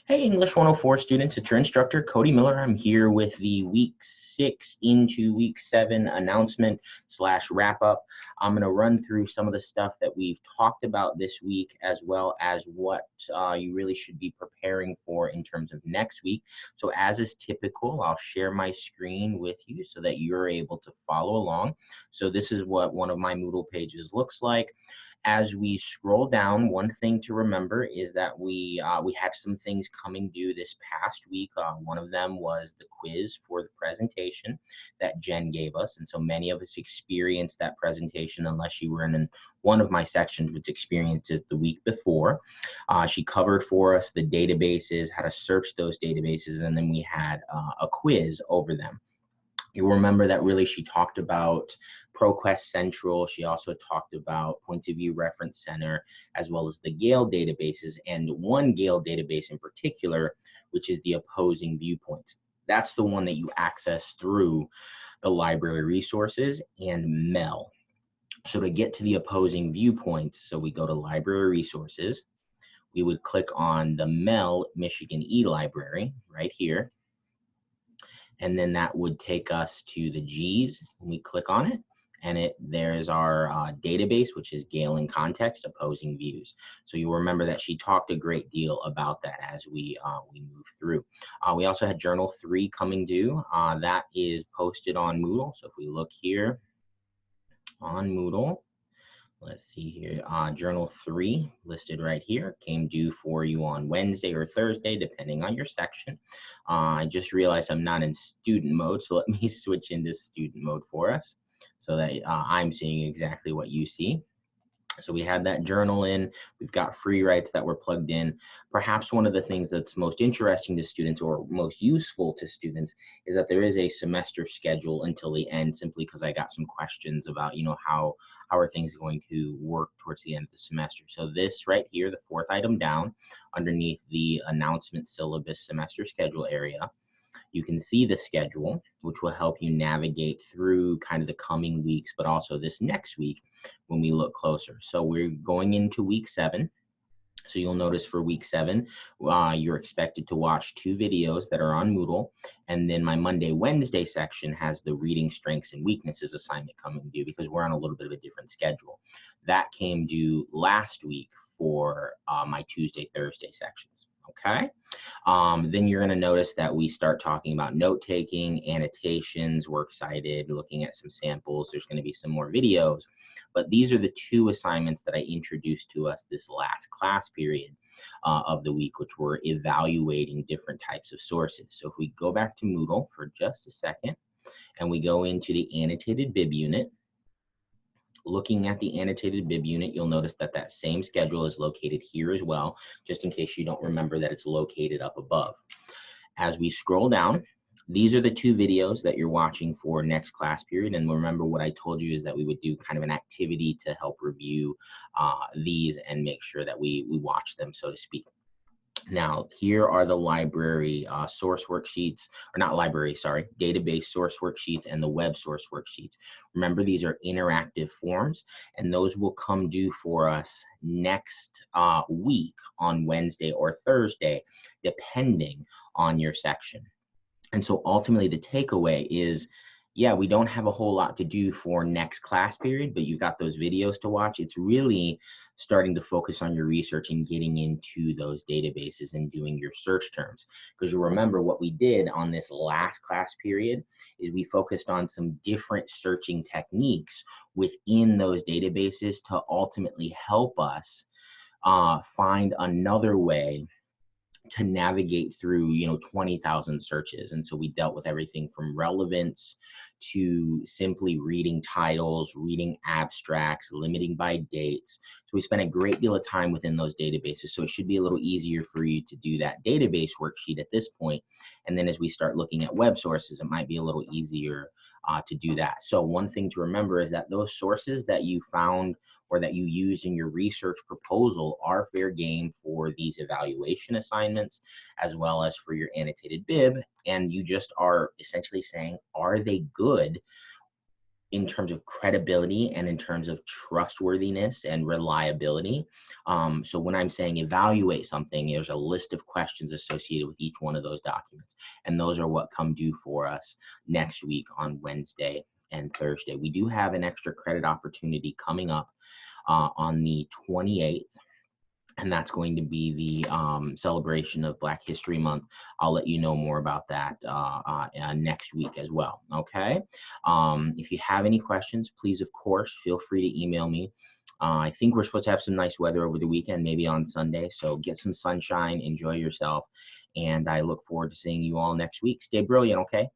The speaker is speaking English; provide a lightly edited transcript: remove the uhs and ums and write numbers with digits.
Hey, English 104 students, it's your instructor, Cody Miller. I'm here with the week 6 into week 7 announcement / wrap up. I'm going to run through some of the stuff that we've talked about this week, as well as what you really should be preparing for in terms of next week. So as is typical, I'll share my screen with you so that you're able to follow along. So this is what one of my Moodle pages looks like. As we scroll down, one thing to remember is that we had some things coming due this past week. One of them was the quiz for the presentation that Jen gave us, and so many of us experienced that presentation, unless you were in one of my sections, which experienced it the week before. She covered for us the databases, how to search those databases, and then we had a quiz over them. You'll remember that really she talked about ProQuest Central. She also talked about Point of View Reference Center, as well as the Gale databases, and one Gale database in particular, which is the opposing viewpoints. That's the one that you access through the library resources and MEL. So to get to the opposing viewpoints, so we go to library resources, we would click on the MEL Michigan e-library right here. And then that would take us to the G's when we click on it. And there's our database, which is Gale in Context, Opposing Views. So you'll remember that she talked a great deal about that as we move through. We also had Journal 3 coming due. That is posted on Moodle. So if we look here on Moodle, let's see here, Journal 3 listed right here, came due for you on Wednesday or Thursday, depending on your section. I just realized I'm not in student mode, so let me switch into student mode for us so that I'm seeing exactly what you see. So we had that journal in, we've got free writes that were plugged in. Perhaps one of the things that's most interesting to students or most useful to students is that there is a semester schedule until the end, simply because I got some questions about, how are things going to work towards the end of the semester. So this right here, the 4th item down underneath the announcement syllabus semester schedule area, you can see the schedule, which will help you navigate through kind of the coming weeks, but also this next week when we look closer. So we're going into week 7. So you'll notice for week 7, you're expected to watch 2 videos that are on Moodle. And then my Monday, Wednesday section has the reading strengths and weaknesses assignment coming due because we're on a little bit of a different schedule. That came due last week for my Tuesday, Thursday sections. Okay. Then you're going to notice that we start talking about note-taking, annotations. We're excited, looking at some samples. There's going to be some more videos. But these are the 2 assignments that I introduced to us this last class period of the week, which were evaluating different types of sources. So if we go back to Moodle for just a second, and we go into the annotated bib unit, looking at the annotated bib unit, you'll notice that that same schedule is located here as well, just in case you don't remember that it's located up above. As we scroll down, these are the 2 videos that you're watching for next class period. And remember what I told you is that we would do kind of an activity to help review these and make sure that we watch them, so to speak. Now, here are the library source worksheets, or not library, sorry, database source worksheets and the web source worksheets. Remember, these are interactive forms, and those will come due for us next week on Wednesday or Thursday, depending on your section. And so ultimately the takeaway is, yeah, we don't have a whole lot to do for next class period, but you've got those videos to watch. It's really starting to focus on your research and getting into those databases and doing your search terms. Because you remember what we did on this last class period is we focused on some different searching techniques within those databases to ultimately help us find another way to navigate through 20,000 searches. And so we dealt with everything from relevance to simply reading titles, reading abstracts, limiting by dates. So we spent a great deal of time within those databases. So it should be a little easier for you to do that database worksheet at this point. And then as we start looking at web sources, it might be a little easier to do that. So one thing to remember is that those sources that you found or that you used in your research proposal are fair game for these evaluation assignments, as well as for your annotated bib. And you just are essentially saying, are they good in terms of credibility and in terms of trustworthiness and reliability. So when I'm saying evaluate something, there's a list of questions associated with each one of those documents. And those are what come due for us next week on Wednesday and Thursday. We do have an extra credit opportunity coming up on the 28th. And that's going to be the celebration of Black History Month. I'll let you know more about that next week as well, okay? If you have any questions, please, of course, feel free to email me. I think we're supposed to have some nice weather over the weekend, maybe on Sunday, so get some sunshine, enjoy yourself, and I look forward to seeing you all next week. Stay brilliant, okay?